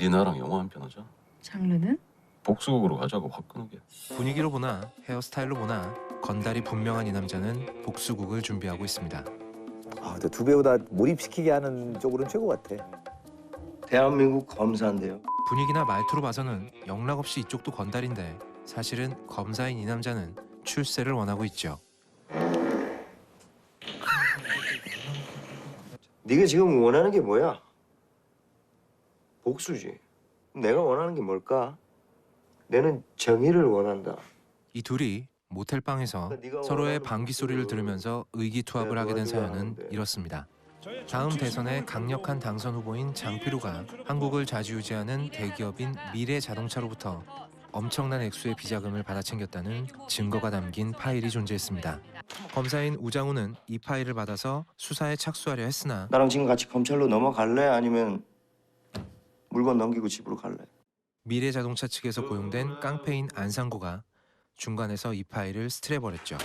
네 나랑 영화 한 편 하자. 장르는? 복수극으로 가자고 화끈하게. 분위기로 보나 헤어스타일로 보나 건달이 분명한 이 남자는 복수극을 준비하고 있습니다. 아, 근데 두 배우 다 몰입시키게 하는 쪽으로는 최고 같아. 대한민국 검사인데요. 분위기나 말투로 봐서는 영락없이 이쪽도 건달인데 사실은 검사인 이 남자는 출세를 원하고 있죠. 네가 지금 원하는 게 뭐야? 복수지. 내가 원하는 게 뭘까? 내는 정의를 원한다. 이 둘이 모텔방에서 서로의 방귀 소리를 들으면서 의기투합을 하게 된 사연은 이렇습니다. 다음 대선의 강력한 당선 후보인 장필우가 한국을 좌지우지하는 대기업인 미래자동차로부터 엄청난 액수의 비자금을 받아 챙겼다는 증거가 담긴 파일이 존재했습니다. 검사인 우장우는 이 파일을 받아서 수사에 착수하려 했으나 나랑 지금 같이 검찰로 넘어갈래? 아니면 물건 넘기고 집으로 갈래? 미래자동차 측에서 고용된 깡패인 안상구가 중간에서 이 파일을 스트레버렸죠.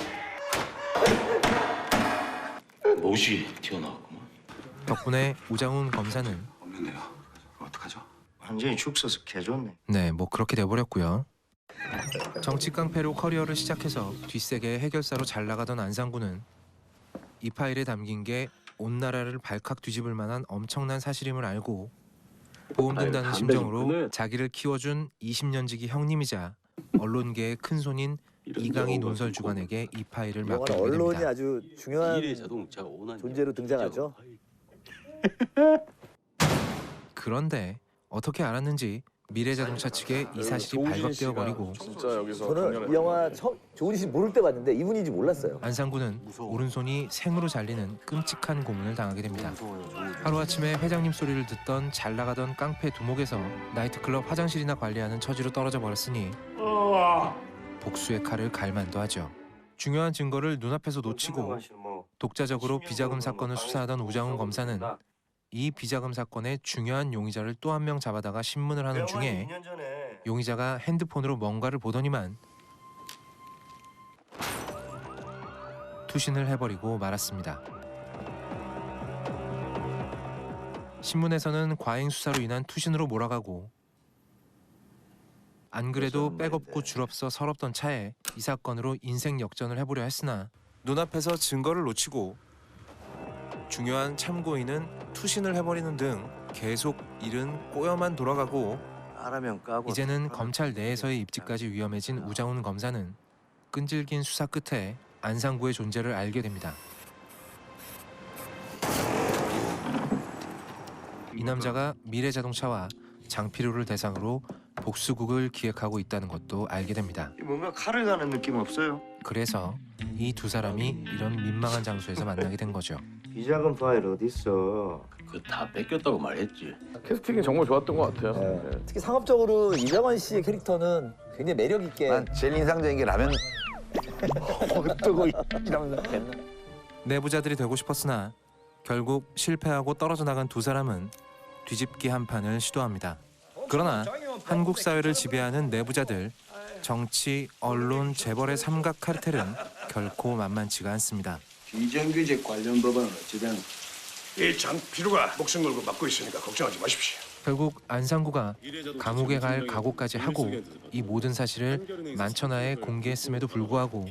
못이 튀어나왔구만. 덕분에 우장훈 검사는 없는데요. 어떡하죠? 완전히 죽 써서 개좋네. 네, 뭐 그렇게 돼버렸고요. 정치 깡패로 커리어를 시작해서 뒷세계의 해결사로 잘 나가던 안상구는 이 파일에 담긴 게 온 나라를 발칵 뒤집을 만한 엄청난 사실임을 알고 보험 든다는 심정으로 자기를 키워준 20년지기 형님이자 언론계의 큰손인 이강희 논설주관에게 이 파일을 이 영화는 맡기게 언론이 됩니다. 아주 중요한 미래자동차 오난 존재로 등장하죠. 그런데 어떻게 알았는지 미래자동차 측에 이 사실이 발각되어 버리고 진짜 여기서 저는 이 영화 조은희 씨 모를 때 봤는데 이분인지 몰랐어요. 안상구는 오른손이 생으로 잘리는 끔찍한 고문을 당하게 됩니다. 하루아침에 회장님 소리를 듣던 잘 나가던 깡패 두목에서 나이트클럽 화장실이나 관리하는 처지로 떨어져 버렸으니 복수의 칼을 갈 만도 하죠. 중요한 증거를 눈앞에서 놓치고 독자적으로 비자금 사건을 수사하던 우장훈 검사는 이 비자금 사건의 중요한 용의자를 또 한 명 잡아다가 신문을 하는 중에 용의자가 핸드폰으로 뭔가를 보더니만 투신을 해버리고 말았습니다. 신문에서는 과잉 수사로 인한 투신으로 몰아가고 안 그래도 백없고 줄없어 서럽던 차에 이 사건으로 인생 역전을 해보려 했으나 눈앞에서 증거를 놓치고 중요한 참고인은 투신을 해버리는 등 계속 일은 꼬여만 돌아가고 알아면 까고. 이제는 검찰 내에서의 입지까지 위험해진 우장훈 검사는 끈질긴 수사 끝에 안상구의 존재를 알게 됩니다. 이 남자가 미래자동차와 장필우를 대상으로 복수극을 기획하고 있다는 것도 알게 됩니다. 뭔가 칼을 가는 느낌 없어요? 그래서 이 두 사람이 이런 민망한 장소에서 만나게 된 거죠. 비자금 파일 어디 있어? 그거 다 뺏겼다고 말했지. 캐스팅이 정말 좋았던 것 같아요. 네. 특히 상업적으로 이병헌 씨의 캐릭터는 굉장히 매력 있게. 난 제일 인상적인 게 라면 뜨고 이러면서 내부자들이 되고 싶었으나 결국 실패하고 떨어져 나간 두 사람은 뒤집기 한 판을 시도합니다. 그러나 한국 사회를 지배하는 내부자들, 정치, 언론, 재벌의 삼각 카르텔은 결코 만만치가 않습니다. 비정규직 관련 법안은 어찌되는? 이 장필우가 목숨 걸고 맡고 있으니까 걱정하지 마십시오. 결국 안상구가 감옥에 갈 각오까지 하고 이 모든 사실을 만천하에 공개했음에도 불구하고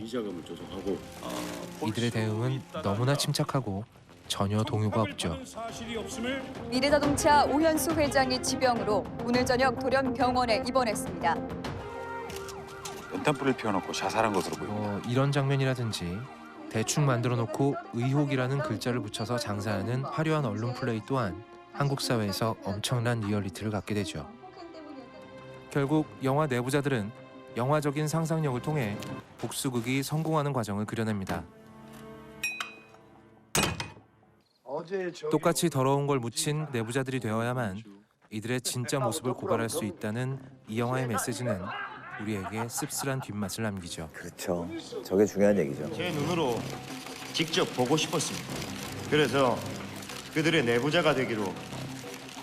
이들의 대응은 너무나 침착하고 전혀 동요가 없죠. 미래자동차 오현수 회장이 지병으로 오늘 저녁 돌연병원에 입원했습니다. 연탄불을 피워놓고 자살한 것으로 보입니다. 이런 장면이라든지 대충 만들어 놓고 의혹이라는 글자를 붙여서 장사하는 화려한 언론 플레이 또한 한국 사회에서 엄청난 리얼리티를 갖게 되죠. 결국 영화 내부자들은 영화적인 상상력을 통해 복수극이 성공하는 과정을 그려냅니다. 똑같이 더러운 걸 묻힌 내부자들이 되어야만 이들의 진짜 모습을 고발할 수 있다는 이 영화의 메시지는 우리에게 씁쓸한 뒷맛을 남기죠. 그렇죠. 저게 중요한 얘기죠. 제 눈으로 직접 보고 싶었습니다. 그래서 그들의 내부자가 되기로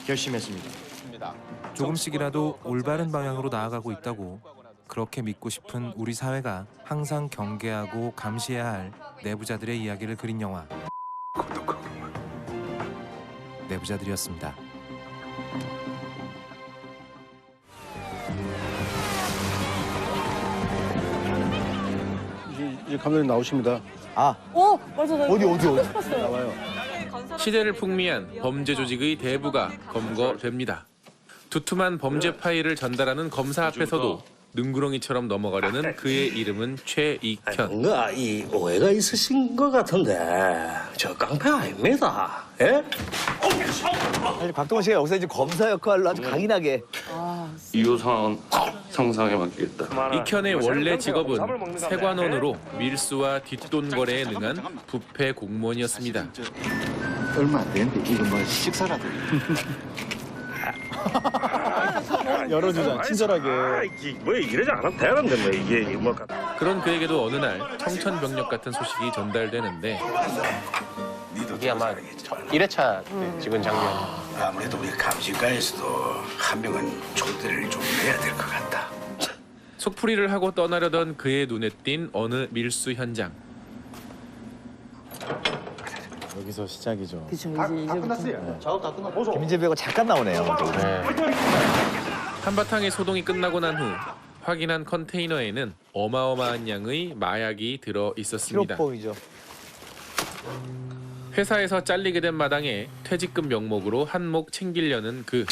결심했습니다. 조금씩이라도 올바른 방향으로 나아가고 있다고 그렇게 믿고 싶은 우리 사회가 항상 경계하고 감시해야 할 내부자들의 이야기를 그린 영화 내부자들이었습니다. 이제 감독님 나오십니다. 오, 맞아. 나 어디? 봤어요. 나와요. 시대를 풍미한 범죄 조직의 대부가 검거됩니다. 두툼한 범죄 파일을 전달하는 검사 앞에서도 능구렁이처럼 넘어가려는 그의 이름은 최익현. 뭔가 이 오해가 있으신 것 같은데 저 깡패 아닙니다. 예? 사실 박동원 씨가 여기서 이제 검사 역할로 아주 강인하게 이호상은 상상에 맡기겠다. 익현의 원래 직업은 세관원으로 밀수와 뒷돈 거래에 능한 부패 공무원이었습니다. 얼마 안 되는데 이거 뭐 식사라도. 열어주자, 친절하게. 뭐 이러지 않아도 되는데 뭐 이게 뭐. 그런 그에게도 어느 날 청천벽력 같은 소식이 전달되는데 이게 아마 1회차 때 찍은 장면. 아무래도 우리 감시과에서도 한 명은 총대를 좀 내야 될 것 같다. 속풀이를 하고 떠나려던 그의 눈에 띈 어느 밀수 현장. 여기서 시작이죠. 그쵸, 이제부터. 김민재 배우가 잠깐 나오네요. 한바탕의 소동이 끝나고 난 후 확인한 컨테이너에는 어마어마한 양의 마약이 들어 있었습니다. 키로봉이죠. 회사에서 잘리게 된 마당에 퇴직금 명목으로 한몫 챙기려는 그.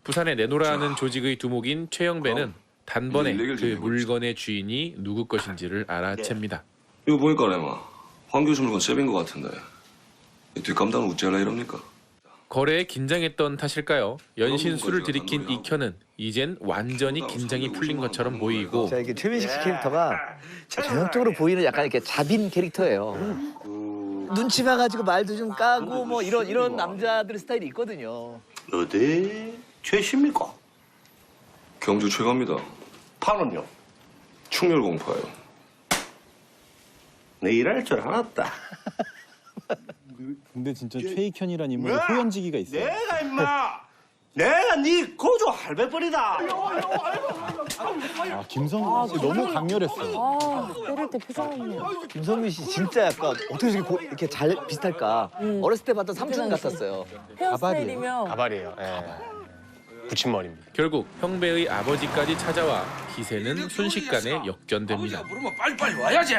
부산에 내놓으라 하는 조직의 두목인 최영배는 단번에 그 물건의 주인이 누구 것인지를 알아챕니다. 이거 보니까 내마 황 교수 물건 셉인 것 같은데 이 뒷감당은 어찌하려 이럽니까? 거래에 긴장했던 탓일까요? 연신술을 들이킨 익현은 이젠 완전히 긴장이 풀린 것처럼 보이고 자, 이게 최민식 씨 캐릭터가 전형적으로 보이는 약간 이렇게 잡인 캐릭터예요. 눈치 봐가지고 말도 좀 까고 뭐 이런 남자들 스타일이 있거든요. 어디 최씨입니까? 경주 최갑니다. 파는요? 충렬공파요. 내 일할 줄 알았다. 근데 진짜 최익현이란 인물에 호연지기가 있어요. 내가 임마 내가 네 고조 할배벌이다. 김성훈 씨 너무 강렬했어. 때릴 때 표정이. 김성민 씨 진짜 약간 어떻게 이렇게 잘 비슷할까. 어렸을 때 봤던 삼촌 같았어요. 헤어스타일이면 가발이에요. 예. 붙임머리입니다. 결국 형배의 아버지까지 찾아와 기세는 순식간에 역전됩니다. 부르면 빨리빨리 와야지.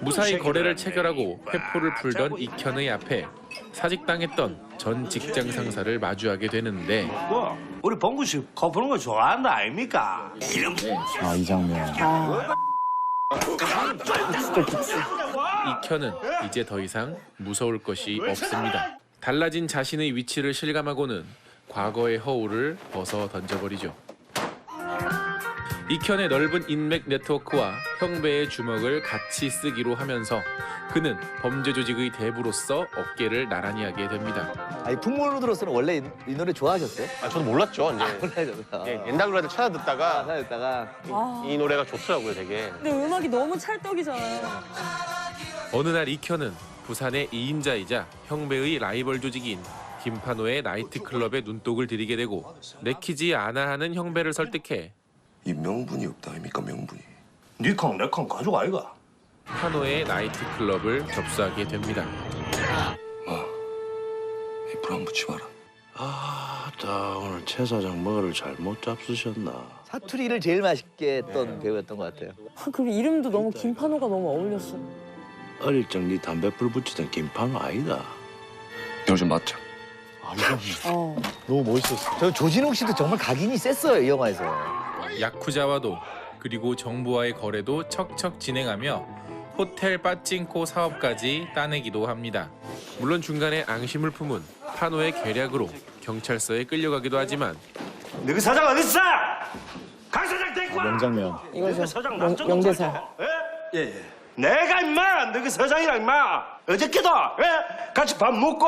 무사히 거래를 체결하고 회포를 풀던 익현의 앞에 사직당했던 전 직장 상사를 마주하게 되는데 뭐 우리 봉구 씨 커프는 거 좋아한다 아닙니까? 이런 아, 이 장면. 익현은 이제 더 이상 무서울 것이 없습니다. 달라진 자신의 위치를 실감하고는 과거의 허울을 벗어 던져버리죠. 익현의 넓은 인맥 네트워크와 형배의 주먹을 같이 쓰기로 하면서 그는 범죄 조직의 대부로서 어깨를 나란히 하게 됩니다. 아니 풍물로 들었으면 원래 이 노래 좋아하셨어요? 저도 몰랐죠. 이제 몰라요. 옛날 노래들 찾아 듣다가 찾아듣다가 이 노래가 좋더라고요, 되게. 근데 음악이 너무 찰떡이잖아요. 어느 날 익현은 부산의 2인자이자 형배의 라이벌 조직인 김판호의 나이트클럽에 눈독을 들이게 되고 내키지 않아 하는 형배를 설득해 이 명분이 없다 아닙니까 명분이. 니캉 내캉 가족 아이가. 판호의 나이트클럽을 접수하게 됩니다. 이 불 안 붙지 마라. 나 오늘 최 사장 뭐를 잘못 잡수셨나? 사투리를 제일 맛있게 했던 배우였던 것 같아요. 그리고 이름도 너무 김판호가 너무 어울렸어. 어릴 적 니 담배불 붙이던 김판호 아이가. 요즘 맞죠? 너무 멋있었어. 저 조진웅 씨도 정말 각인이 셌어요, 이 영화에서. 야쿠자와도 그리고 정부와의 거래도 척척 진행하며 호텔 빠찡코 사업까지 따내기도 합니다. 물론 중간에 앙심을 품은 판호의 계략으로 경찰서에 끌려가기도 하지만 너희 사장 어디 있어? 강 사장 데리고 와. 명장면. 이거죠. 사장 명대사. 예. 내가 임마 너희 사장이랑 임마 어저께도 같이 밥 먹고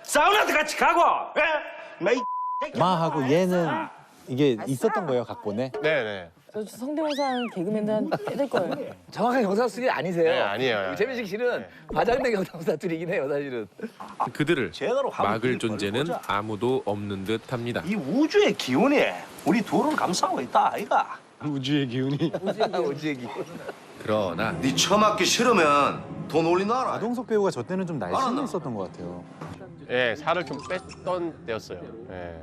사우나도 같이 가고 마하고 얘는 이게 있었던 거예요, 각본에? 네네. 저 성대모사하는 개그맨들 빼될 거예요. 정확한 경상수리 아니세요? 네, 아니에요. 최민식 씨는 과장된 경상사투리긴 해요, 사실은. 그들을 제대로 한번 막을 존재는 보자. 아무도 없는 듯합니다. 이 우주의 기운이 우리 둘을 감싸고 있다 아이가. 우주의 기운이. 오지기. 그러나 네 처맞기 싫으면 돈 올리놔라. 아동석 배우가 저 때는 좀 날씬했었던 것 같아요. 예, 살을 좀 뺐던 때였어요. 예.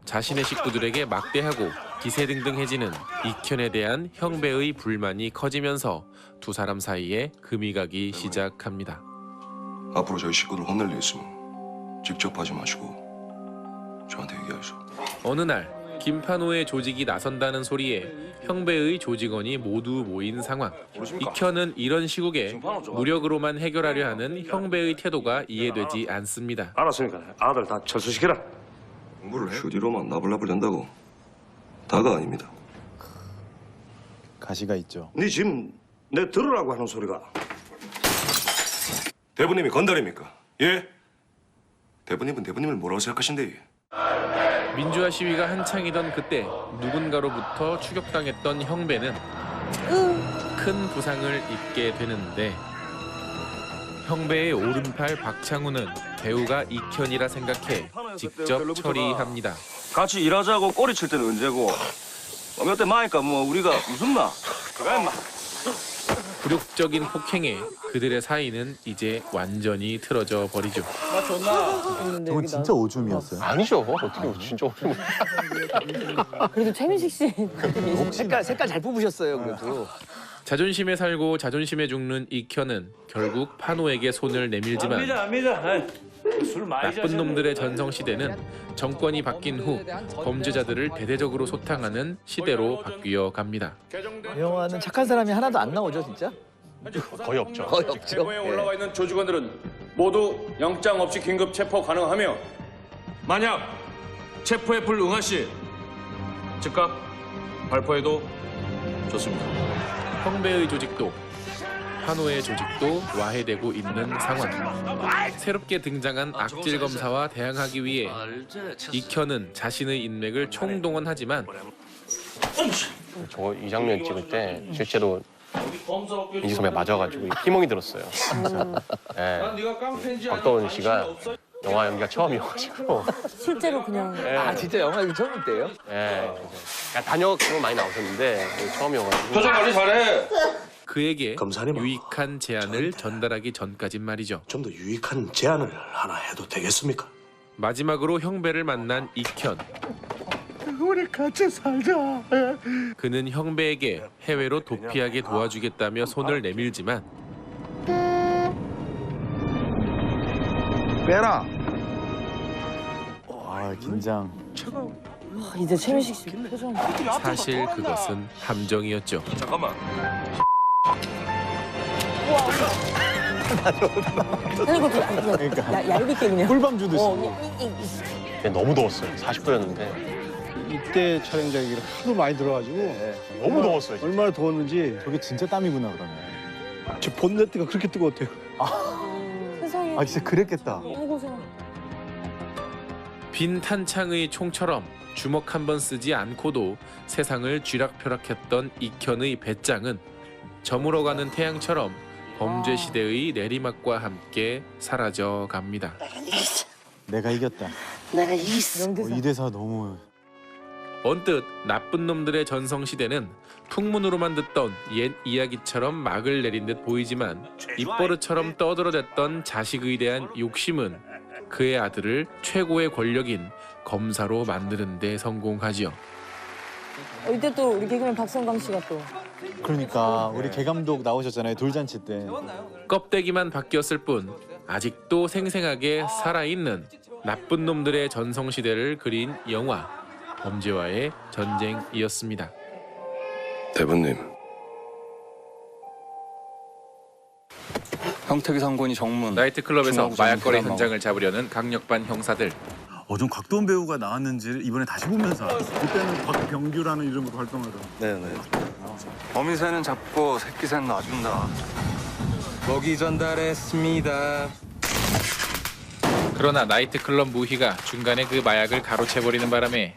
자신의 식구들에게 막대하고 기세등등해지는 익현에 대한 형배의 불만이 커지면서 두 사람 사이에 금이 가기 시작합니다. 앞으로 저희 식구들 혼낼 일 있으면 직접 하지 마시고 저한테 얘기하시오. 어느 날 김판호의 조직이 나선다는 소리에 형배의 조직원이 모두 모인 상황. 익현은 이런 시국에 무력으로만 해결하려 하는 형배의 태도가 이해되지 않습니다. 알았으니까 아들 다 철수시키라. 공부를 해. 휴지로만 나불나불 된다고 다가 아닙니다. 가시가 있죠. 네 지금 내 들으라고 하는 소리가. 대부님이 건달입니까? 예? 대부님은 대부님을 뭐라고 생각하신대? 민주화 시위가 한창이던 그때 누군가로부터 추격당했던 형배는 큰 부상을 입게 되는데 형배의 오른팔 박창우는 배우가 익현이라 생각해 직접 처리합니다. 같이 일하자고 꼬리 칠 때는 언제고 몇 대 마니까 뭐 우리가 무슨 마? 그래 인마. 굴욕적인 폭행에 그들의 사이는 이제 완전히 틀어져 버리죠. 저건 진짜 오줌이었어요. 아니죠. 어떻게 진짜 오줌. 그래도 최민식 씨. 색깔 잘 뽑으셨어요 그래도. 자존심에 살고 자존심에 죽는 익현은 결국 판호에게 손을 내밀지만 술 많이 나쁜 놈들의 전성시대는 정권이 바뀐 후 범죄자들을 대대적으로 소탕하는 시대로 바뀌어 갑니다. 이 영화는 착한 사람이 하나도 안 나오죠 진짜? 거의 없죠. 거의 없죠. 대모에 올라와 있는 조직원들은 모두 영장 없이 긴급 체포 가능하며 만약 체포에 불응하시 즉각 발포해도 좋습니다. 형배의 조직도 판호의 조직도 와해되고 있는 상황. 새롭게 등장한 악질 검사와 대항하기 위해 익현은 자신의 인맥을 총동원하지만 이 장면 찍을 때 실제로 민지 선배 맞아가지고 피멍이 들었어요. 네. 박도원 씨가 영화 연기가 처음이어가지고. 실제로 그냥. 네. 아 진짜 영화 이거 처음 때요? 네. 단역으로 많이 나오셨는데 처음이어가지고. 표정 관리 잘해. 그에게 검사님, 유익한 제안을 전달하기 전까진 말이죠. 좀 더 유익한 제안을 하나 해도 되겠습니까? 마지막으로 형배를 만난 익현. 우리 같이 살자. 그는 형배에게 해외로 도피하게 도와주겠다며 손을 내밀지만 빼라. 아 긴장. 이제 최민식 씨 표정. 사실 그것은 함정이었죠. 잠깐만. 그러니까 얇게 그냥. 꿀밤 주듯이. 근데 너무 더웠어요. 40도였는데. 이때 촬영장이 하도 많이 들어가지고 너무 더웠어요. 진짜. 얼마나 더웠는지 저게 진짜 땀이구나 그러면. 저 본네트가 그렇게 뜨거웠대요. 세상에. 아 진짜 그랬겠다. 너무 고생. 빈 탄창의 총처럼 주먹 한 번 쓰지 않고도 세상을 쥐락펴락했던 익현의 배짱은 저물어가는 태양처럼 범죄 시대의 내리막과 함께 사라져 갑니다. 내가 이겼다. 내가 이겼어. 이 대사 너무. 언뜻 나쁜 놈들의 전성시대는 풍문으로만 듣던 옛 이야기처럼 막을 내린 듯 보이지만 입버릇처럼 떠들어댔던 자식에 대한 욕심은 그의 아들을 최고의 권력인 검사로 만드는 데 성공하지요. 이때 또 우리 개그맨 박성광 씨가 또. 그러니까 우리 개감독 나오셨잖아요 돌잔치 때. 껍데기만 바뀌었을 뿐 아직도 생생하게 살아있는 나쁜 놈들의 전성시대를 그린 영화 범죄와의 전쟁이었습니다. 대부님. 형태기 상권이 정문. 나이트클럽에서 마약거래 현장을 잡으려는 강력반 형사들. 좀 곽도원 배우가 나왔는지를 이번에 다시 보면서 그때는 곽병규라는 이름으로 활동하던. 네네. 범인새는 잡고 새끼새는 놔준다. 먹이 전달했습니다. 그러나 나이트클럽 무희가 중간에 그 마약을 가로채버리는 바람에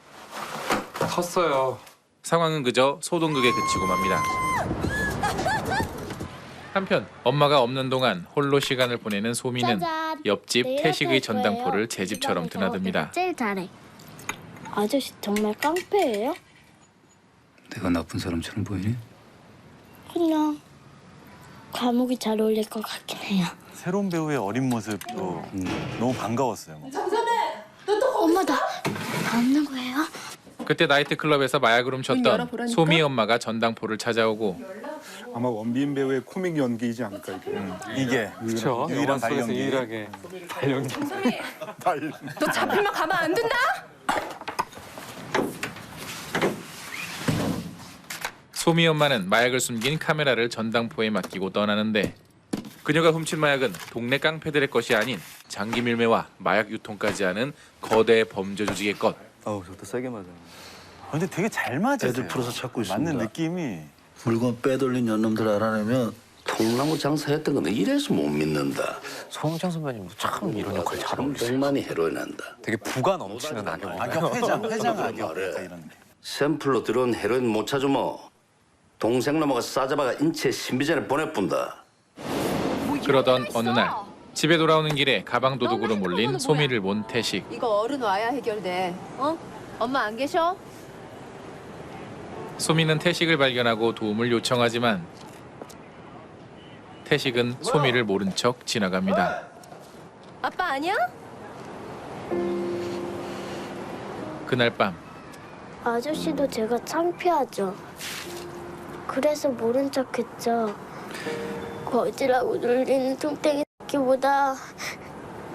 컸어요. 상황은 그저 소동극에 그치고 맙니다. 한편 엄마가 없는 동안 홀로 시간을 보내는 소미는 옆집 태식의 전당포를 제 집처럼 드나듭니다. 제일 잘해. 아저씨 정말 깡패예요? 내가 나쁜 사람처럼 보이니? 그냥 과목이 잘 어울릴 것 같긴 해요. 새로운 배우의 어린 모습도 너무 반가웠어요. 엄마다. 없는 거예요? 그때 나이트클럽에서 마약을 훔쳤던 소미 엄마가 전당포를 찾아오고 아마 원빈 배우의 코믹 연기이지 않을까 이게. 그렇죠. 유일한 발연기. 유일하게 발연기. 너 잡히면 가만 안 둔다? 소미 엄마는 마약을 숨긴 카메라를 전당포에 맡기고 떠나는데 그녀가 훔친 마약은 동네 깡패들의 것이 아닌 장기 밀매와 마약 유통까지 하는 거대 범죄 조직의 것. 어우, 저도 세게 맞아. 근데 되게 잘 맞으세요. 애들 풀어서 찾고 있습니다. 맞는 느낌이. 물건 빼돌린 연놈들 알아내면 통나무 장사했던 건 이래서 못 믿는다. 송장 선배님 참 이런 역할 잘 어울리세요. 300만이 헤로인한다. 되게 부가 넘치는 악역. 회장 악역 이런 게. 샘플로 들어온 헤로인 못 찾으면 동생 넘어가 싸잡아가 인체 신비전에 보내뿐다. 그러던 어느 날 집에 돌아오는 길에 가방 도둑으로 몰린 소미를 본 태식. 이거 어른 와야 해결돼. 어? 엄마 안 계셔? 소미는 태식을 발견하고 도움을 요청하지만 태식은 소미를 모른 척 지나갑니다. 아빠 아니야? 그날 밤 아저씨도 제가 창피하죠. 그래서 모른 척했죠. 거지라고 놀리는 뚱땡이 새끼보다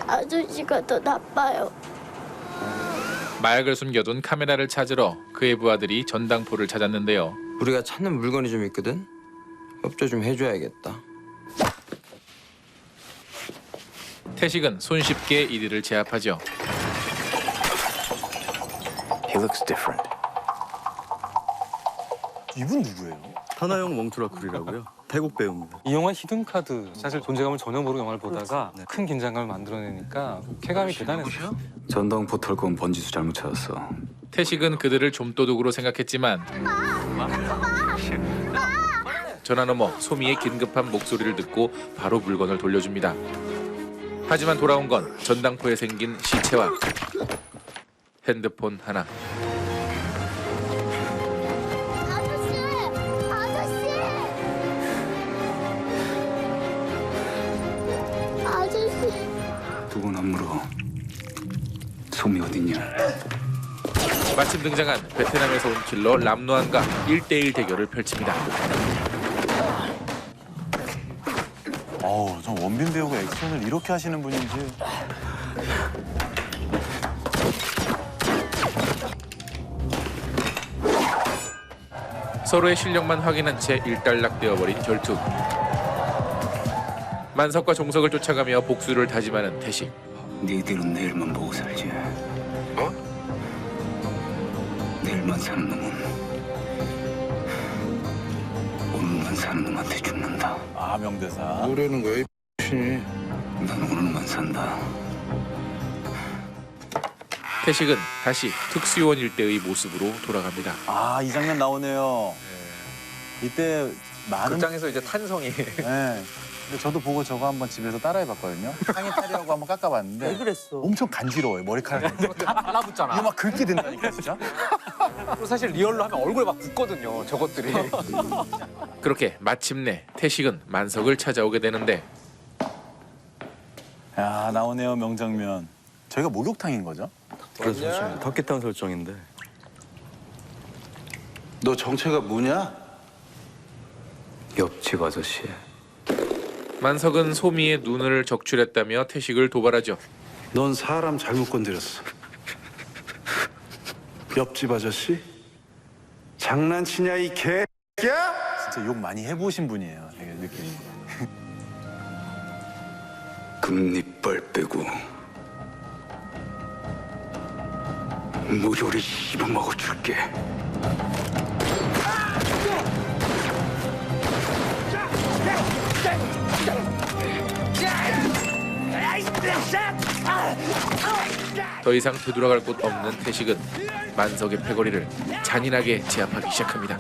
아저씨가 더 나빠요. 마약을 숨겨둔 카메라를 찾으러 그의 부하들이 전당포를 찾았는데요. 우리가 찾는 물건이 좀 있거든. 협조 좀 해줘야겠다. 태식은 손쉽게 이들을 제압하죠. He looks different. 이분 누구예요? 하나영 멍투라쿨이라고요. 태국 배우입니다. 이 영화 히든카드 사실 존재감을 전혀 모르고 영화를 보다가 큰 긴장감을 만들어내니까 쾌감이 대단했어요. 전당포 털 건 번지수 잘못 찾았어. 태식은 그들을 좀도둑으로 생각했지만 전화 너머 소미의 긴급한 목소리를 듣고 바로 물건을 돌려줍니다. 하지만 돌아온 건 전당포에 생긴 시체와 핸드폰 하나. 두고 안 물어. 소미 어딨냐? 마침 등장한 베트남에서 온 킬러 람누안과 1대1 대결을 펼칩니다. 저 원빈 배우가 액션을 이렇게 하시는 분인지. 서로의 실력만 확인한 채 일단락되어버린 결투. 만석과 종석을 쫓아가며 복수를 다짐하는 태식. 니들은 내일만 보고 살지. 어? 내일만 사는 놈은 오늘만 사는 놈한테 죽는다. 아, 명대사. 뭐라는 거야, 이 X이. 난 오늘만 산다. 태식은 다시 특수요원 일대의 모습으로 돌아갑니다. 아, 이 장면 나오네요. 이때 많은 극장에서 이제 탄성이. 네. 근데 저도 보고 저거 한번 집에서 따라해봤거든요. 상의 탈의하고 한번 깎아봤는데. 왜 그랬어? 엄청 간지러워요, 머리카락이. 다 달라붙잖아. 이거 막 긁게 된다니까, 진짜. 그리고 사실 리얼로 하면 얼굴에 막 붙거든요, 저것들이. 그렇게 마침내 태식은 만석을 찾아오게 되는데 야, 나오네요, 명장면. 저희가 목욕탕인 거죠? 그렇죠. 터키타운 설정인데. 너 정체가 뭐냐? 옆집 아저씨. 만석은 소미의 눈을 적출했다며 태식을 도발하죠. 넌 사람 잘못 건드렸어. 옆집 아저씨? 장난치냐 이 개야? 진짜 욕 많이 해보신 분이에요, 되게 느낌이. 금리빨 빼고 무료를 씹어먹어 줄게. 더 이상 되돌아갈 곳 없는 태식은 만석의 패거리를 잔인하게 제압하기 시작합니다.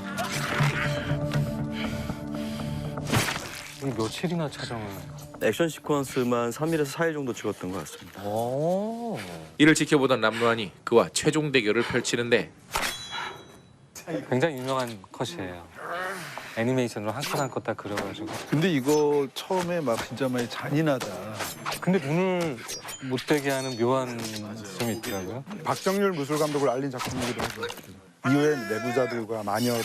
며칠이나 촬영을. 액션 시퀀스만 3일에서 4일 정도 찍었던 것 같습니다. 이를 지켜보던 람누안이 그와 최종 대결을 펼치는데 굉장히 유명한 컷이에요. 애니메이션으로 한 컷 한 컷 다 그려가지고. 근데 이거 처음에 막 진짜 많이 잔인하다. 근데 눈을 못되게 하는 묘한 점이 있더라고요. 박정률 무술 감독을 알린 작품이기도 하고 이후에 내부자들과 마녀를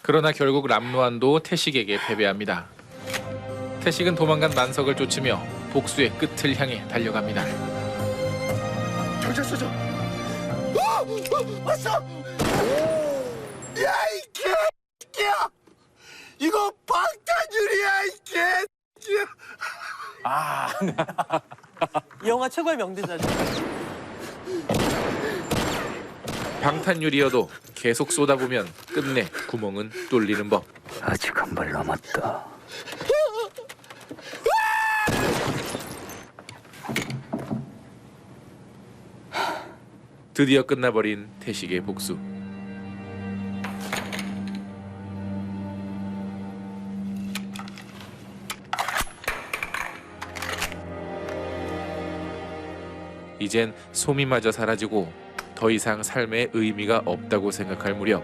그러나 결국 람루안도 태식에게 패배합니다. 태식은 도망간 만석을 쫓으며 복수의 끝을 향해 달려갑니다. 경찰서 좀. 왔어. 야, 이 개새끼야. 이거 방탄유리야, 이 개새끼야. 아, 이 영화 최고의 명대사죠. 방탄유리여도 계속 쏟아보면 끝내 구멍은 뚫리는 법. 아직 한 발 남았다. 드디어 끝나버린 태식의 복수. 이젠 소미마저 사라지고 더 이상 삶의 의미가 없다고 생각할 무렵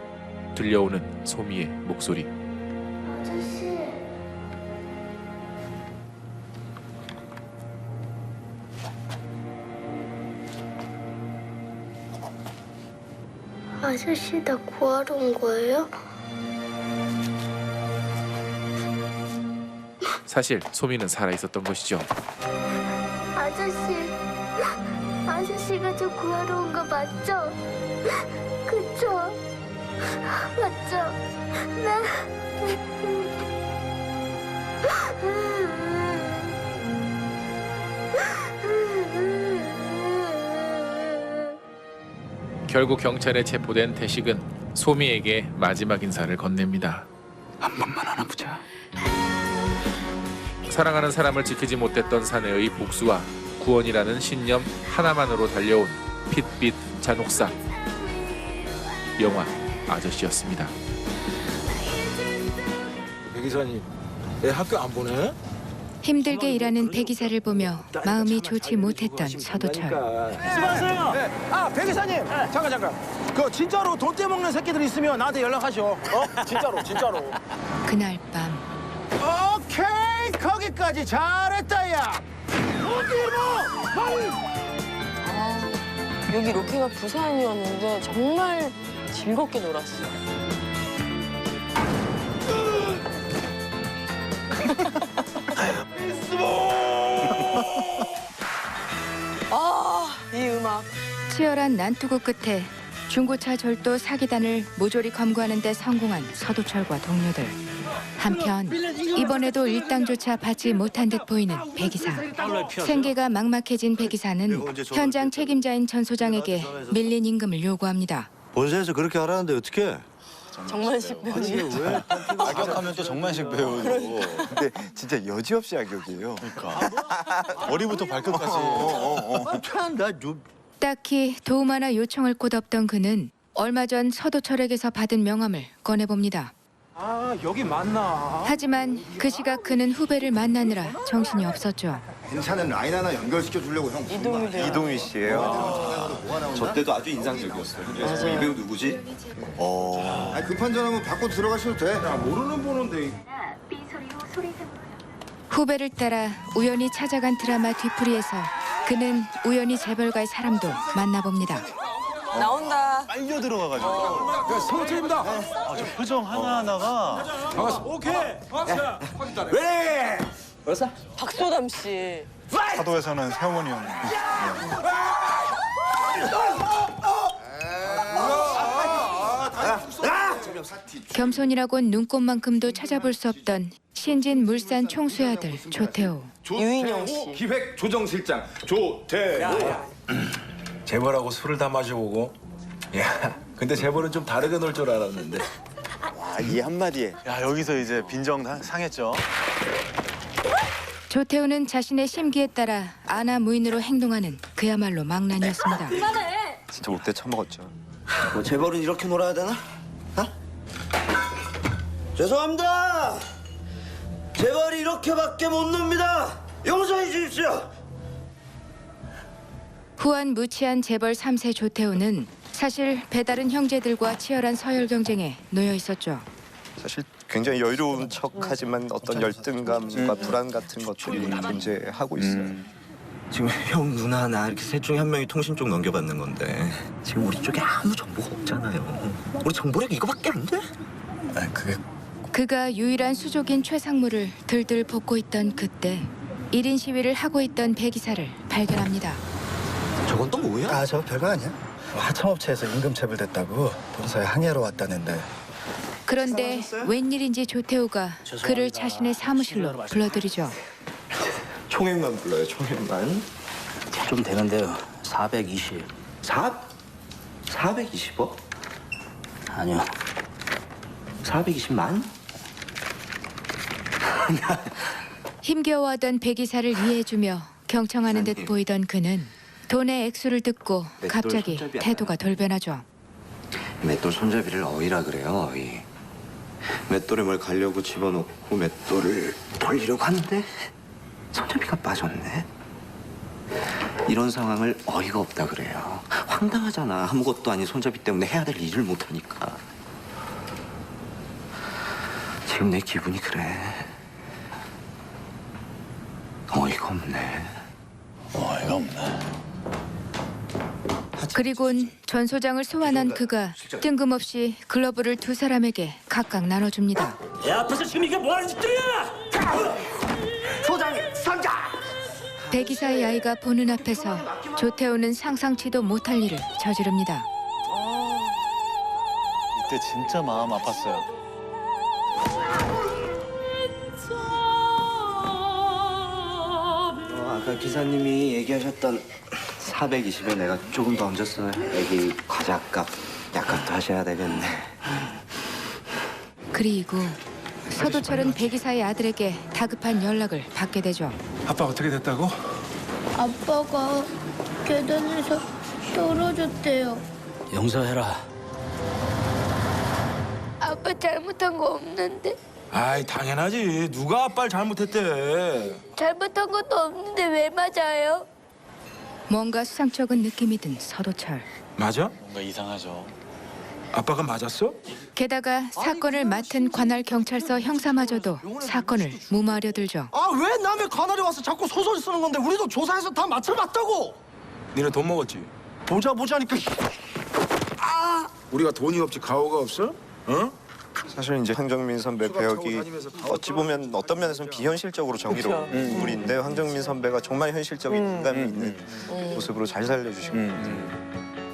들려오는 소미의 목소리. 아저씨. 아저씨 나 구하러 온 거예요? 사실 소미는 살아있었던 것이죠. 아저씨가 저 구하러 온 거 맞죠? 그쵸? 맞죠? 결국 경찰에 체포된 태식은 소미에게 마지막 인사를 건넵니다. 한 번만 안아보자. 사랑하는 사람을 지키지 못했던 사내의 복수와 구원이라는 신념 하나만으로 달려온 핏빛 잔혹사. 영화 아저씨였습니다. 배 기사님, 내 학교 안 보내? 힘들게 일하는 배 기사를 보며 마음이 좋지 못했던 서도철. 수고하세요. 네. 아, 배 기사님, 잠깐. 그 진짜로 돈 떼먹는 새끼들 있으면 나한테 연락하셔. 어? 진짜로. 그날 밤 오케이, 거기까지 잘했다, 야. 여기 로케가 부산이었는데 정말 즐겁게 놀았어요. 이 음악. 치열한 난투구 끝에 중고차 절도 사기단을 모조리 검거하는 데 성공한 서도철과 동료들. 한편 이번에도 일당조차 받지 못한 듯 보이는 배 기사. 생계가 막막해진 배 기사는 현장 책임자인 전 소장에게 밀린 임금을 요구합니다. 본사에서 그렇게 하라는데 어떻게? 정만식 배우님. 악역하면 또 정만식 배우고. 근데 진짜 여지없이 악역이에요. 그러니까. 머리부터 발끝까지. 딱히 도움 하나 요청할 곳 없던 그는 얼마 전 서도철에게서 받은 명함을 꺼내봅니다. 아, 여기 맞나? 하지만 그 시각 그는 후배를 만나느라 정신이 없었죠. 괜찮은 라인 하나 연결시켜 주려고 형. 이동희 씨예요. 저 때도 아주 인상적이었어요. 그래서 이 배우 누구지? 아니, 급한 전화면 받고 들어가셔도 돼. 야, 모르는 번호인데. 후배를 따라 우연히 찾아간 드라마 뒤풀이에서 그는 우연히 재벌가의 사람도 만나봅니다. 나온다. 빨려 들어가가지고. 야, 서도철입니다. 저 표정 하나하나가. 반갑습니다. 오케이. 왜? 벌써? 박소담 씨. 사도에서는 세원이 형. 겸손이라곤 눈꽃만큼도 찾아볼 수 없던 신진 물산 총수의 아들 조태호. 유인영 씨. 기획조정실장 조태호. 재벌하고 술을 다 마셔보고. 야, 근데 재벌은 좀 다르게 놀 줄 알았는데. 와, 이 한마디에. 야, 여기서 이제 빈정 상했죠. 조태호는 자신의 심기에 따라 아나 무인으로 행동하는 그야말로 망난이었습니다. 진짜 못돼 처먹었죠. 뭐 재벌은 이렇게 놀아야 되나? 어? 죄송합니다. 재벌이 이렇게밖에 못 놉니다. 용서해 주십시오. 후한 무치한 재벌 3세 조태호는 사실 배달은 형제들과 치열한 서열 경쟁에 놓여 있었죠. 사실 굉장히 여유로운 척하지만 어떤 열등감과 불안 같은 것들이 존재하고 있어요. 지금 형, 누나, 나 이렇게 셋 중에 한 명이 통신 쪽 넘겨받는 건데 지금 우리 쪽에 아무 정보가 없잖아요. 우리 정보력이 이거밖에 안 돼? 그가 유일한 수족인 최상무를 들들 볶고 있던 그때 1인 시위를 하고 있던 배기사를 발견합니다. 저건 또 뭐야? 아, 저 별거 아니야. 하청업체에서 임금 체불됐다고 본사에 항의하러 왔다는데. 그런데 웬일인지 조태호가 그를 자신의 사무실로 불러들이죠. 총액만 불러요, 총액만. 좀 되는데요. 420. 420억? 아니요. 420만? 힘겨워하던 배기사를 이해해주며 경청하는 듯 보이던 그는 돈의 액수를 듣고 갑자기 태도가 돌변하죠. 맷돌 손잡이를 어이라 그래요, 어이. 맷돌에 뭘 가려고 집어넣고 맷돌을 돌리려고 하는데 손잡이가 빠졌네. 이런 상황을 어이가 없다 그래요. 황당하잖아. 아무것도 아닌 손잡이 때문에 해야 될 일을 못하니까. 지금 내 기분이 그래. 어이가 없네. 어이가 없네. 그리곤 전 소장을 소환한 그가 뜬금없이 글러브를 두 사람에게 각각 나눠줍니다. 야, 앞에서 지금 이게 뭐 하는 짓들이야? 소장님, 선장! 배기사의 아이가 보는 앞에서 조태호는 상상치도 못할 일을 저지릅니다. 이때 진짜 마음 아팠어요. 아까 기사님이 얘기하셨던 420에 내가 조금 더 얹었어요. 애기 과자값, 약값도 하셔야 되겠네. 그리고 서도철은 배기사의 아들에게 다급한 연락을 받게 되죠. 아빠 어떻게 됐다고? 아빠가 계단에서 떨어졌대요. 용서해라. 아빠 잘못한 거 없는데? 아이, 당연하지. 누가 아빠를 잘못했대. 잘못한 것도 없는데 왜 맞아요? 뭔가 수상쩍은 느낌이 든 서도철. 맞아? 뭔가 이상하죠. 아빠가 맞았어? 게다가 사건을 맡은 관할 경찰서 형사마저도 사건을 무마하려 들죠. 아, 왜 남의 관할에 와서 자꾸 소설 쓰는 건데 우리도 조사해서 다 맞춰봤다고. 니네 돈 먹었지? 보자니까. 아! 우리가 돈이 없지 가오가 없어? 어? 사실 이제 황정민 선배 배역이 어찌 보면 어떤 면에서는 비현실적으로 정의로운 인물인데 황정민 선배가 정말 현실적인 인간미 있는 모습으로 잘 살려주시고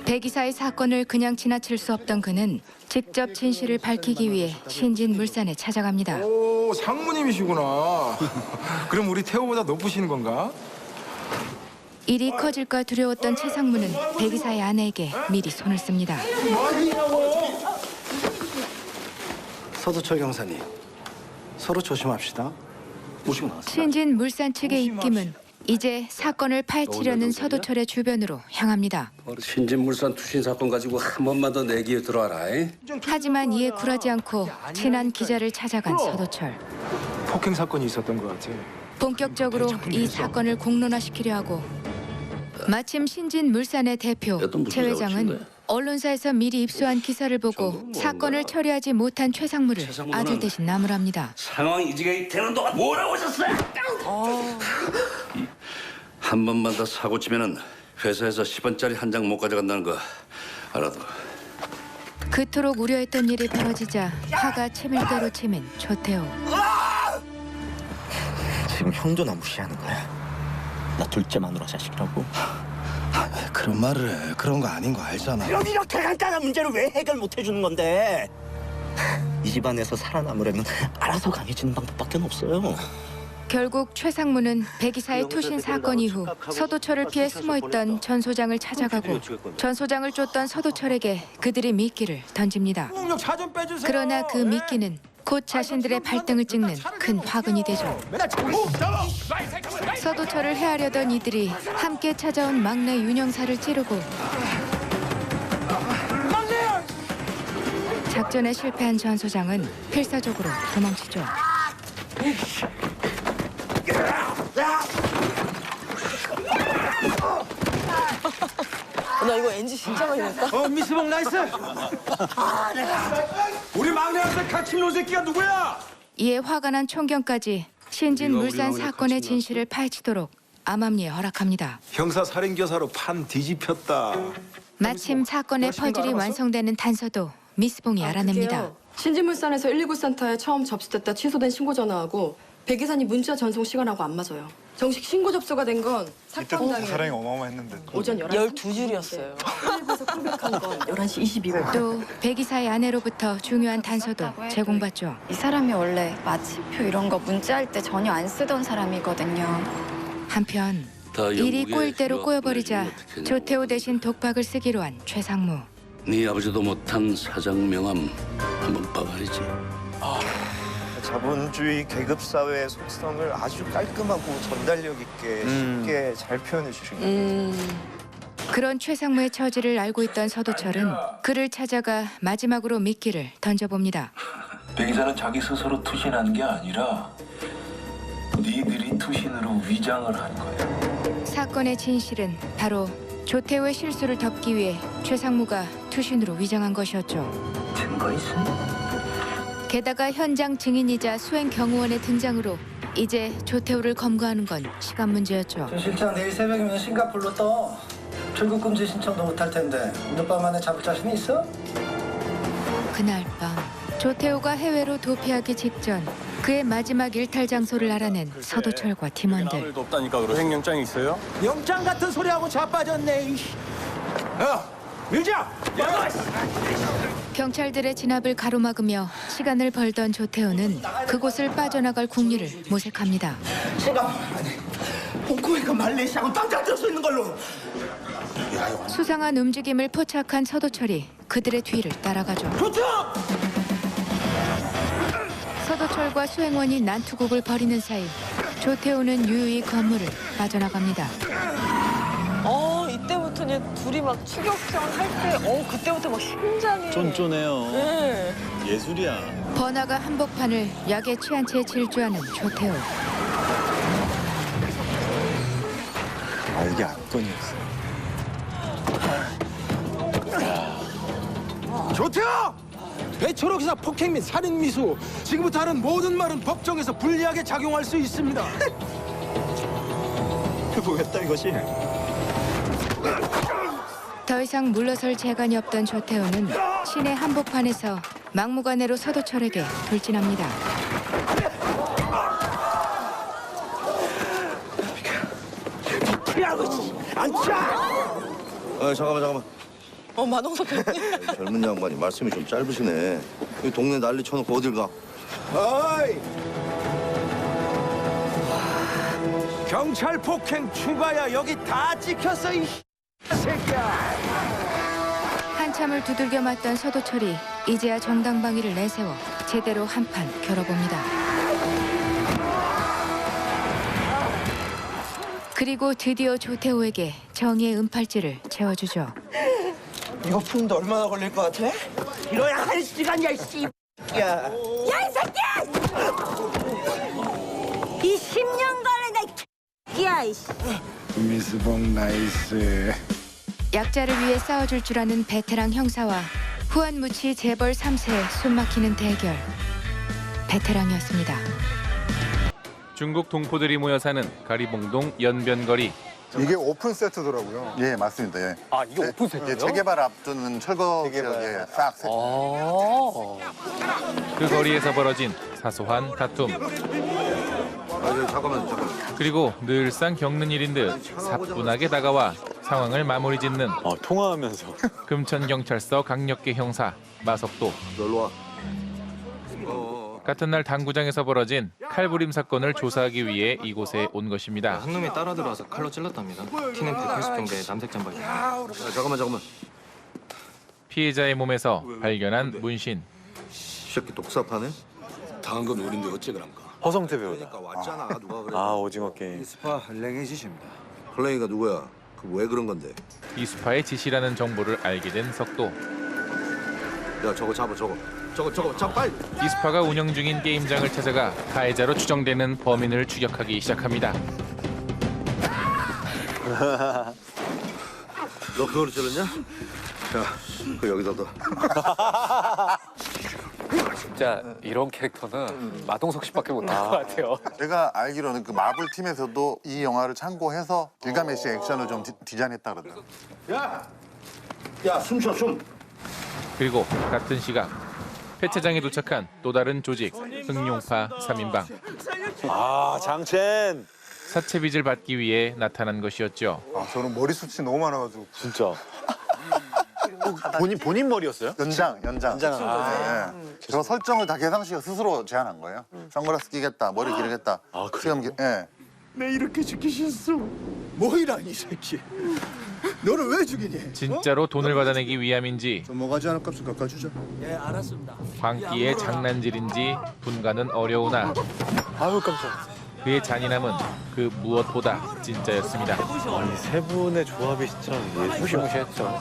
배기사의 사건을 그냥 지나칠 수 없던 그는 직접 진실을 밝히기 위해 신진물산에 찾아갑니다. 오, 상무님이시구나. 그럼 우리 태호보다 높으시는 건가? 일이 커질까 두려웠던 최상무는 배기사의 아내에게 미리 손을 씁니다. 서도철 경사님, 서로 조심합시다. 모시고 나왔습니다. 신진물산 측의 입김은 이제 사건을 파헤치려는 서도철의 주변으로 향합니다. 신진물산 투신 사건 가지고 한 번만 더 내기에 들어와라. 하지만 이에 굴하지 않고 친한 기자를 찾아간 서도철. 폭행 사건이 있었던 것 같아. 본격적으로 이 사건을 공론화시키려 하고 마침 신진물산의 대표 최 회장은 언론사에서 미리 입수한 기사를 보고 사건을 처리하지 못한 최상무를 아들 대신 나무랍니다. 상황이 이지게 되는 동안 뭐라고 하셨어요? 한 번만 더 사고 치면은 회사에서 10원짜리 한 장 못 가져간다는 거 알아둬. 그토록 우려했던 일이 벌어지자 화가 치밀대로 치민 조태호. 지금 형도 나 무시하는 거야. 나 둘째 마누라 자식이라고. 그런 말을 해. 그런 거 아닌 거 알잖아. 그럼 이렇게 간단한 문제를 왜 해결 못 해주는 건데? 이 집안에서 살아남으려면 알아서 강해지는 방법밖에 없어요. 결국 최상무는 배기사의 투신 사건 이후 서도철을 피해 숨어있던 전 소장을 찾아가고 전 소장을 쫓던 서도철에게 그들이 미끼를 던집니다. 그러나 그 미끼는 곧 자신들의 발등을 찍는 큰 화근이 되죠. 서도철을 해하려던 이들이 함께 찾아온 막내 윤영사를 찌르고 작전에 실패한 전 소장은 필사적으로 도망치죠. 나 이거 NG 진짜 많이 냈다. 미스봉 나이스. 우리 막내한테 같이 논 새끼가 누구야? 이에 화가 난 총경까지 신진 물산 사건의 진실을 파헤치도록 암암리에 허락합니다. 형사 살인교사로 판 뒤집혔다. 마침 사건의 퍼즐이 완성되는 단서도 미스봉이 알아냅니다. 신진물산에서 119 센터에 처음 접수됐다 취소된 신고 전화하고 배 기사님 문자 전송 시간하고 안 맞아요. 정식 신고 접수가 된 건 사건 당일 사랑이 어마어마했는데. 오전 11시 12줄이었어요. 119에서 컴백한 건 11시 22분. 또 배 기사의 아내로부터 중요한 단서도 제공받죠. 이 사람이 원래 마침표 이런 거 문자할 때 전혀 안 쓰던 사람이거든요. 한편 일이 꼬일 대로 꼬여버리자 조태호 대신 독박을 쓰기로 한 최상무. 네 아버지도 못한 사장 명함 한번 봐봐야지. 자본주의 계급 사회의 속성을 아주 깔끔하고 전달력 있게 쉽게 잘 표현해 주신 것 그런 최상무의 처지를 알고 있던 서도철은 그를 찾아가 마지막으로 미끼를 던져봅니다. 배 기자는 자기 스스로 투신한 게 아니라 니들이 투신으로 위장을 한 거야. 사건의 진실은 바로 조태호의 실수를 덮기 위해 최상무가 투신으로 위장한 것이었죠. 증거 있어? 게다가 현장 증인이자 수행 경호원의 등장으로 이제 조태호를 검거하는 건 시간 문제였죠. 조 실장 내일 새벽이면 싱가포르로 떠. 출국 금지 신청도 못할 텐데 오늘 밤 안에 잡을 자신 있어? 그날 밤 조태호가 해외로 도피하기 직전 그의 마지막 일탈 장소를 알아낸 서도철과 팀원들. 없다니까 그러. 행영장이 있어요? 영장 같은 소리하고 자빠졌네. 야, 밀자. 경찰들의 진압을 가로막으며 시간을 벌던 조태호는 그곳을 빠져나갈 국리를 모색합니다. 홍콩이가 말레이시아하고 당장 들어서 있는 걸로. 수상한 움직임을 포착한 서도철이 그들의 뒤를 따라가죠. 서도철과 수행원이 난투극을 벌이는 사이 조태호는 유유히 건물을 빠져나갑니다. 이때부터 이제 둘이 막 추격전 할 때, 그때부터 막 심장이. 쫀쫀해요. 네. 예술이야. 번화가 한복판을 약에 취한 채 질주하는 조태호. 이게 압권이었어. 조태호! 배철호 기사 폭행 및 살인 미수. 지금부터 하는 모든 말은 법정에서 불리하게 작용할 수 있습니다. 뭐였다 이것이? 더 이상 물러설 재간이 없던 조태호는 시내 한복판에서 막무가내로 서도철에게 돌진합니다. 잠깐만. 마동석 젊은 양반이 말씀이 좀 짧으시네. 이 동네 난리 쳐놓고 어딜 가? 어이! 경찰 폭행 추가야. 여기 다 찍혔어 이 새끼야. 한참을 두들겨 맞던 서도철이 이제야 정당방위를 내세워 제대로 한판 겨뤄봅니다. 그리고 드디어 조태호에게 정의의 은팔찌를 채워주죠. 이거 푸는데 얼마나 걸릴 것 같아? 이거야 1시간이야 이 씨. 야. 이 새끼야! 이 10년 걸린다 이 야 이씨. 미스봉 나이스. 약자를 위해 싸워줄 줄 아는 베테랑 형사와 후한무치 재벌 3세의 숨막히는 대결. 베테랑이었습니다. 중국 동포들이 모여 사는 가리봉동 연변거리. 이게 오픈 세트더라고요. 예, 맞습니다. 예. 이게 오픈 세트예요? 예, 재개발 앞두는 철거 지역에 싹 세트. 그 거리에서 벌어진 사소한 다툼. 잠깐만. 그리고 늘상 겪는 일인 듯 사뿐하게 다가와 상황을 마무리 짓는 통화하면서 금천경찰서 강력계 형사 마석도. 놀러 와. 같은 날 당구장에서 벌어진 칼부림 사건을 조사하기 위해 이곳에 온 것입니다. 한 놈이 따라 들어와서 칼로 찔렀답니다. 키는 180정도의 남색 잠바입니다. 잠깐만. 피해자의 몸에서 발견한 문신. 새끼 독사파네? 당한 건 우린데 어째 그런가? 허성태 배우다. 그러니까 왔잖아. 누가 그래? 오징어 게임. 스파 랭해지십니다. 플레이가 누구야? 그 왜 그런 건데? 이수파의 지시라는 정보를 알게 된 석도. 야 저거 잡아 저거 빨리. 이수파가 운영 중인 게임장을 찾아가 가해자로 추정되는 범인을 추격하기 시작합니다. 너 그거로 찔렀냐? 자, 그 여기다 둬. 진짜 이런 캐릭터는 마동석 씨밖에 못할 것 같아요. 제가 알기로는 그 마블 팀에서도 이 영화를 참고해서 길가메시 액션을 좀 디자인했다 그러더라고요. 야, 숨 쉬어, 숨. 그리고 같은 시각 폐차장에 도착한 또 다른 조직 흥룡파 3인방. 아, 장첸. 사채 빚을 받기 위해 나타난 것이었죠. 저는 머리숱이 너무 많아가지고. 진짜. 본인 머리였어요? 연장. 아. 네. 저 설정을 다 개상 씨가 스스로 제안한 거예요. 선글라스 끼겠다, 머리 기르겠다. 수염 예. 내 이렇게 죽기 싫어. 뭐이라 이 새끼. 너를 왜 죽이니? 진짜로 돈을 받아내기 위함인지 모가지 하나 값을 깎아주자. 예, 알았습니다. 광기의 장난질인지 분간은 어려우나 아유 깜짝. 그의 잔인함은 그 무엇보다 진짜였습니다. 이 세 분의 조합이 진짜 무시무시했죠.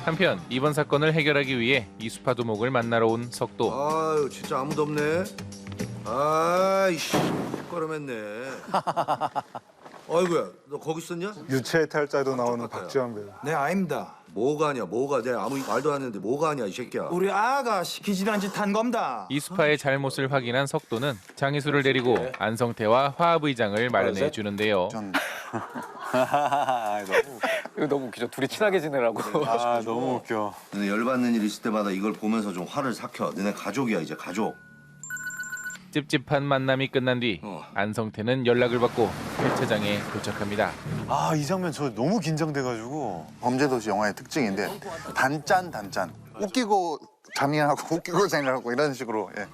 한편 이번 사건을 해결하기 위해 이수파 두목을 만나러 온 석도. 아유, 진짜 아무도 없네. 아이씨, 꺼름했네. 아이고야, 너 거기 있었냐? 유체 탈자로 나오는 박지원 배우. 네, 아닙니다. 뭐가 아니야, 뭐가. 내가 아무 말도 안 했는데 뭐가 아니야, 이 새끼야. 우리 아가 시키지도 않은 짓 한 겁니다. 이수파의 잘못을 확인한 석도는 장희수를 데리고 안성태와 화합의장을 마련해 주는데요. 이거 너무 웃기죠. 둘이 친하게 지내라고. 아, 너무 웃겨. 너네 열받는 일 있을 때마다 이걸 보면서 좀 화를 삭혀. 너네 가족이야, 이제 가족. 찝찝한 만남이 끝난 뒤 안성태는 연락을 받고 폐차장에 도착합니다. 아, 이 장면 저 너무 긴장돼가지고. 범죄도시 영화의 특징인데 단짠. 웃기고 잔인하고 웃기고 잔인하고 이런 식으로. 예.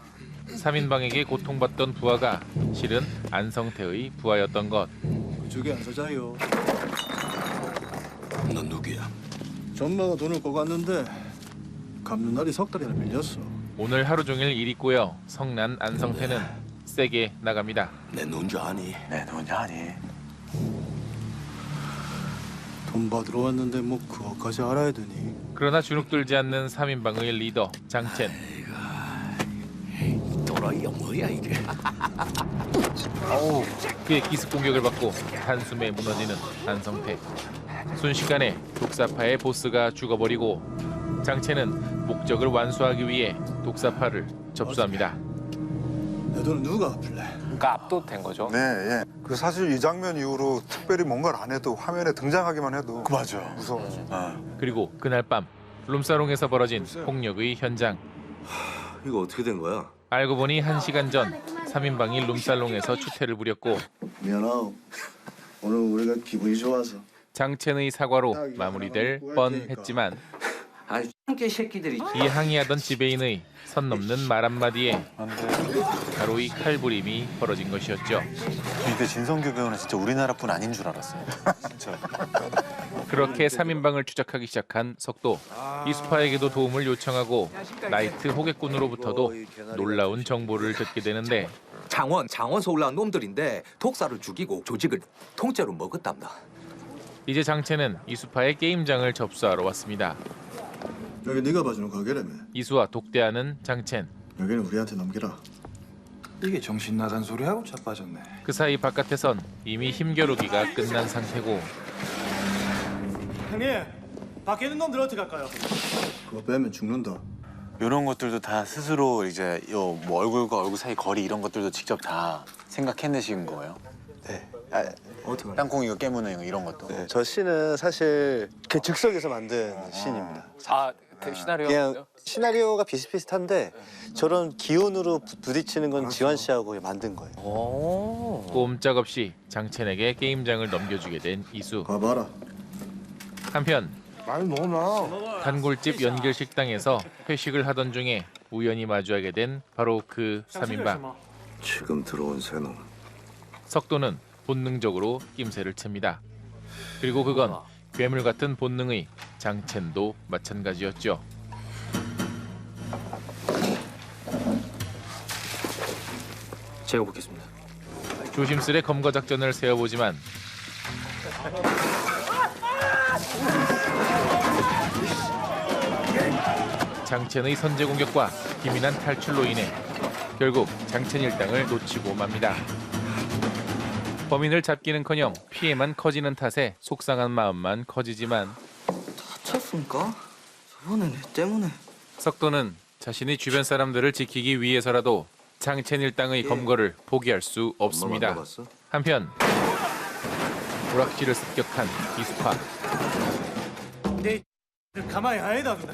3인방에게 고통받던 부하가 실은 안성태의 부하였던 것. 저게 안 사자요. 넌 누구야? 전마가 돈을 꺼고 왔는데 갚는 날이 석 달이나 밀렸어. 오늘 하루 종일 일이 꼬여 성난 안성태는 세게 나갑니다. 내 누군지 아니? 네, 누군지 아니. 돈 받으러 왔는데 뭐 그거까지 알아야 되니? 그러나 주눅들지 않는 3인방의 리더 장첸. 또라이야 뭐야 이게? 그의 기습 공격을 받고 한숨에 무너지는 안성태. 순식간에 독사파의 보스가 죽어버리고 장첸은 목적을 완수하기 위해 독사파를 접수합니다. 내 돈은 누가 갚을래? 그러니까 압도된 거죠. 네, 예. 그 사실 이 장면 이후로 특별히 뭔가를 안 해도 화면에 등장하기만 해도 맞아. 무서워가지고. 그리고 그날 밤 룸사롱에서 벌어진 폭력의 현장. 이거 어떻게 된 거야? 알고 보니 1시간 전 3인방이 룸살롱에서 추태를 부렸고 미안하오. 오늘 우리가 기분이 좋아서. 장첸의 사과로 마무리될 뻔했지만 아이 개 새끼들이. 이에 항의하던 지배인의 선 넘는 말 한마디에 바로 이 칼부림이 벌어진 것이었죠. 이때 진성규 배우는 진짜 우리나라뿐 아닌 줄 알았어요. 진짜. 그렇게 3인방을 추적하기 시작한 석도. 이수파에게도 도움을 요청하고 나이트 호객꾼으로부터도 놀라운 정보를 듣게 되는데 장원서 올라온 놈들인데 독사를 죽이고 조직을 통째로 먹었답니다. 이제 장첸은 이수파의 게임장을 접수하러 왔습니다. 여기 네가 봐주는 가게라며. 이수와 독대하는 장첸. 여기는 우리한테 넘기라. 이게 정신 나간 소리하고 자빠졌네. 그 사이 바깥에선 이미 힘겨루기가 끝난 상태고. 형님, 밖에 있는 놈들 어떻게 할까요? 그거 빼면 죽는다. 이런 것들도 다 스스로 이제 뭐 얼굴과 얼굴 사이 거리 이런 것들도 직접 다 생각해내신 거예요? 네. 땅콩 이거 깨무는 이런 것도. 네, 저 씬은 사실 그 즉석에서 만든 씬입니다. 시나리오? 그냥 시나리오가 비슷비슷한데 저런 기온으로 부딪히는 건 지환 씨하고 만든 거예요. 꼼짝없이 장첸에게 게임장을 넘겨주게 된 이수. 봐봐라. 한편 많이 먹어놔. 단골집 연길 식당에서 회식을 하던 중에 우연히 마주하게 된 바로 그 3인방. 지금 들어온 새놈. 석도는 본능적으로 낌새를 챕니다. 그리고 그건 괴물 같은 본능의 장첸도 마찬가지였죠. 제가 보겠습니다. 조심스레 검거 작전을 세워보지만 장첸의 선제 공격과 기민한 탈출로 인해 결국 장첸 일당을 놓치고 맙니다. 범인을 잡기는커녕 피해만 커지는 탓에 속상한 마음만 커지지만 알았습니까? 저번에 내 때문에. 석도는 자신의 주변 사람들을 지키기 위해서라도 장첸 일당의 검거를 포기할 수 없습니다. 한편 오락실을 습격한 기수파. 내 가만히 안 해놔둔다.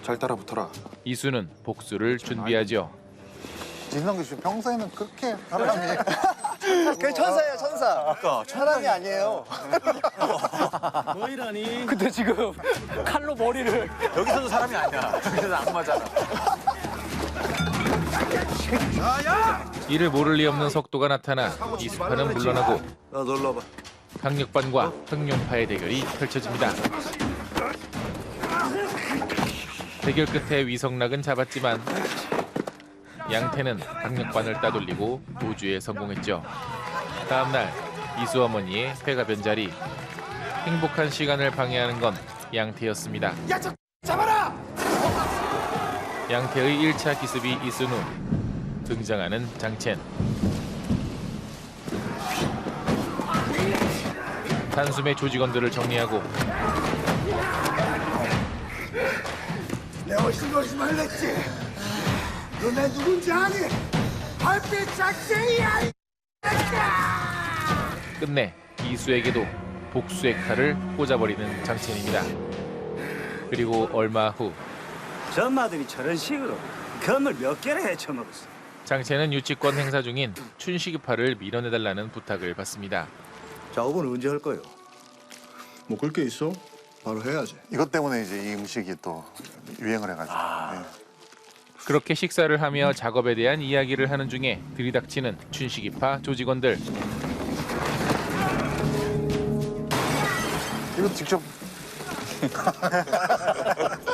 잘 따라 붙어라. 이수는 복수를 준비하죠. 진성규 씨 평소에는 그렇게 사람이 그 천사예요, 천사. 아까 사람이 아니에요. 너희라니. 근데 지금 칼로 머리를 여기서도 사람이 아니야. 여기서도 악마잖아. 이를 모를 리 없는 석도가 나타나 기수파는 물러나고 놀러 와봐. 강력반과 흑룡파의 대결이 펼쳐집니다. 대결 끝에 위성락은 잡았지만 양태는 강력반을 따돌리고 도주에 성공했죠. 다음 날 이수 어머니의 회가 변자리. 행복한 시간을 방해하는 건 양태였습니다. 야, 저 잡아라! 양태의 1차 기습이 있은 후 등장하는 장첸. 단숨에 조직원들을 정리하고 내가 훨씬 걸지 말랬지. 너 내 누군지 아니? 발빛 작전이야. 끝내 이수에게도 복수의 칼을 꽂아버리는 장첸입니다. 그리고 얼마 후 전마들이 저런 식으로 검을 몇 개를 헤쳐먹었어. 장첸은 유치권 행사 중인 춘식이파를 밀어내달라는 부탁을 받습니다. 작업은 언제 할 거예요? 뭐 그럴 게 있어? 바로 해야지. 이것 때문에 이제 이 음식이 또 유행을 해가지고. 네. 그렇게 식사를 하며 작업에 대한 이야기를 하는 중에 들이닥치는 춘식이파 조직원들. 이거 직접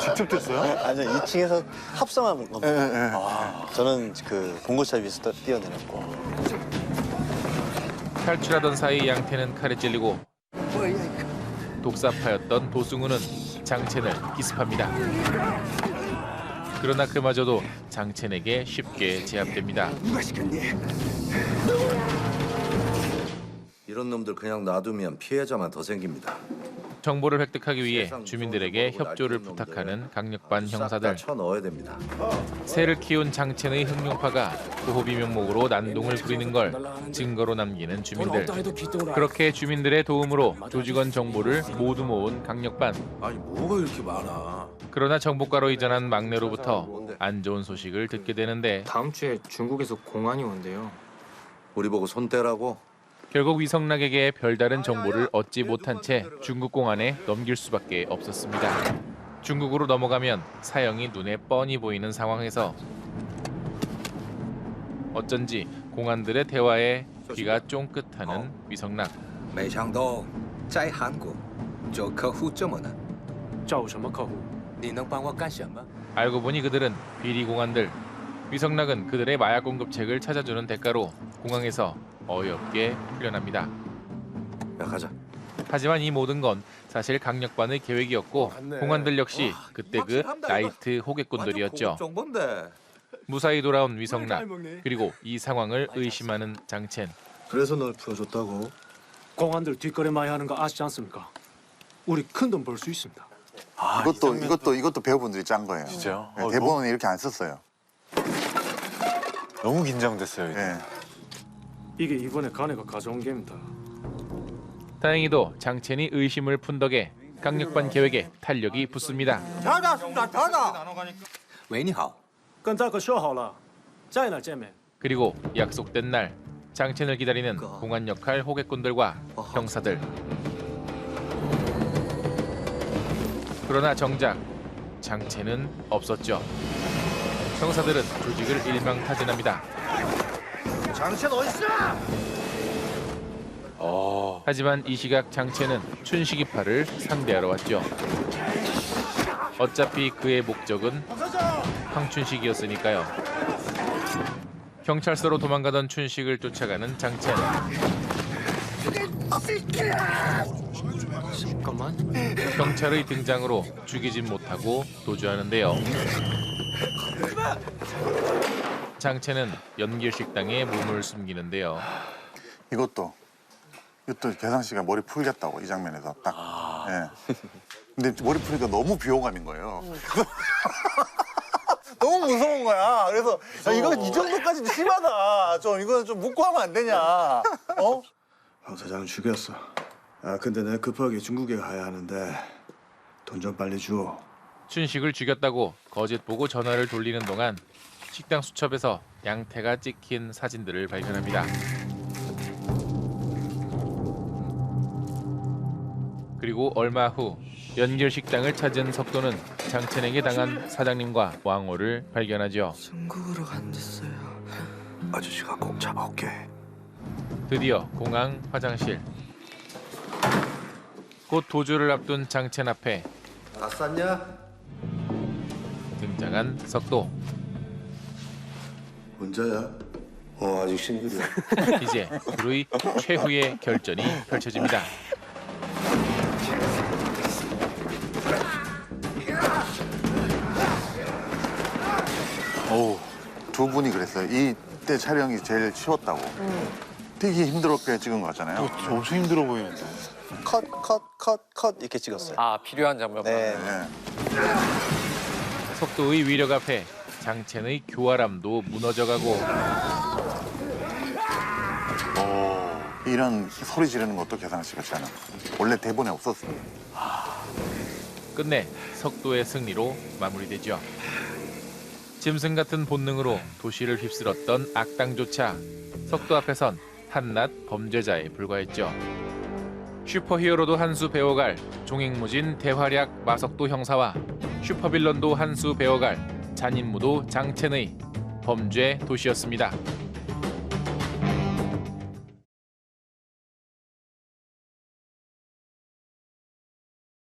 직접 됐어요? 아니요, 2층에서 합성한 겁니다. 저는 그 봉고차 위에서 뛰어내렸고. 탈출하던 사이 양태는 칼에 찔리고 독사파였던 도승우는 장첸을 기습합니다. 그러나 그마저도 장첸에게 쉽게 제압됩니다. 이런 놈들 그냥 놔두면 피해자만 더 생깁니다. 정보를 획득하기 위해 주민들에게 협조를 부탁하는 강력반 형사들. 쳐넣어야 됩니다. 새를 키운 장첸의 흑룡파가 보호비 명목으로 난동을 부리는 걸 증거로 남기는 주민들. 그렇게 주민들의 도움으로 조직원 정보를 모두 모은 강력반. 아니 뭐가 이렇게 많아? 그러나 정보과로 이전한 막내로부터 안 좋은 소식을 듣게 되는데 다음 주에 중국에서 공안이 온대요. 우리 보고 손 떼라고? 결국 위성락에게 별다른 정보를 얻지 못한 채 중국 공안에 넘길 수밖에 없었습니다. 중국으로 넘어가면 사형이 눈에 뻔히 보이는 상황에서 어쩐지 공안들의 대화에 귀가 쫑긋하는 위성락. 没想到在韩国做客户这么难。找什么客户？你能帮我干什么？ 알고 보니 그들은 비리 공안들. 위성락은 그들의 마약 공급책을 찾아주는 대가로 공항에서 어이없게 풀려납니다. 야, 가자. 하지만 이 모든 건 사실 강력반의 계획이었고 공안들 역시 그때 그 나이트 호객꾼들이었죠. 무사히 돌아온 위성락, 그리고 이 상황을 의심하는 장첸. 그래서 널 풀어줬다고? 공안들 뒷거래 많이 하는 거 아시지 않습니까? 우리 큰 돈 벌 수 있습니다. 이것도 배우분들이 짠 거예요. 진짜요? 네, 대본은 이렇게 안 썼어요. 너무 긴장됐어요. 네. 이게 이번에 가네가 가져온 게입니다. 다행히도 장첸이 의심을 푼 덕에 강력반 계획에 탄력이 붙습니다. 喂，你好。跟大哥说好了，在哪见面？ 그리고 약속된 날 장첸을 기다리는 공안 역할 호객꾼들과 형사들. 그러나 정작 장첸은 없었죠. 형사들은 조직을 일망타진합니다. 장첸 어딨어? 하지만 이 시각 장첸은 춘식이파를 상대하러 왔죠. 어차피 그의 목적은 황춘식이었으니까요. 경찰서로 도망가던 춘식을 쫓아가는 장첸. 잠깐만. 경찰의 등장으로 죽이진 못하고 도주하는데요. 장첸은 연길 식당에 몸을 숨기는데요. 이것도 이것도 계상 씨가 머리 풀겠다고 이 장면에서 딱. 예. 근데 머리 풀니까 너무 비호감인 거예요. 너무 무서운 거야. 그래서 야, 이거 이 정도까지 심하다. 좀 이거는 좀 묻고 하면 안 되냐. 어? 황 사장 죽였어. 아 근데 내가 급하게 중국에 가야 하는데 돈 좀 빨리 줘. 춘식을 죽였다고 거짓 보고 전화를 돌리는 동안 식당 수첩에서 양태가 찍힌 사진들을 발견합니다. 그리고 얼마 후 연결 식당을 찾은 석도는 장첸에게 당한 사장님과 왕호를 발견하죠. 중국으로 간댔어요. 아저씨가 꼭 잡아올게. 드디어 공항 화장실. 곧 도주를 앞둔 장첸 앞에 다 쌌냐? 등장한 석도. 혼자야? 아직 싱글이야. 이제 불의 최후의 결전이 펼쳐집니다. 두 분이 그랬어요. 이때 촬영이 제일 쉬웠다고. 되게 힘들었게 찍은 거 같잖아요. 엄청 힘들어 보이는데. 컷 이렇게 찍었어요. 아, 필요한 장면. 네. 석도의 위력 앞에 장첸의 교활함도 무너져가고 이런 소리 지르는 것도 계상 씨가 저는 원래 대본에 없었어요. 끝내 석도의 승리로 마무리되죠. 짐승 같은 본능으로 도시를 휩쓸었던 악당조차 석도 앞에선 한낱 범죄자에 불과했죠. 슈퍼히어로도 한 수 배워갈 종횡무진 대활약 마석도 형사와 슈퍼빌런도 한 수 배워갈 잔인무도 장첸의 범죄 도시였습니다.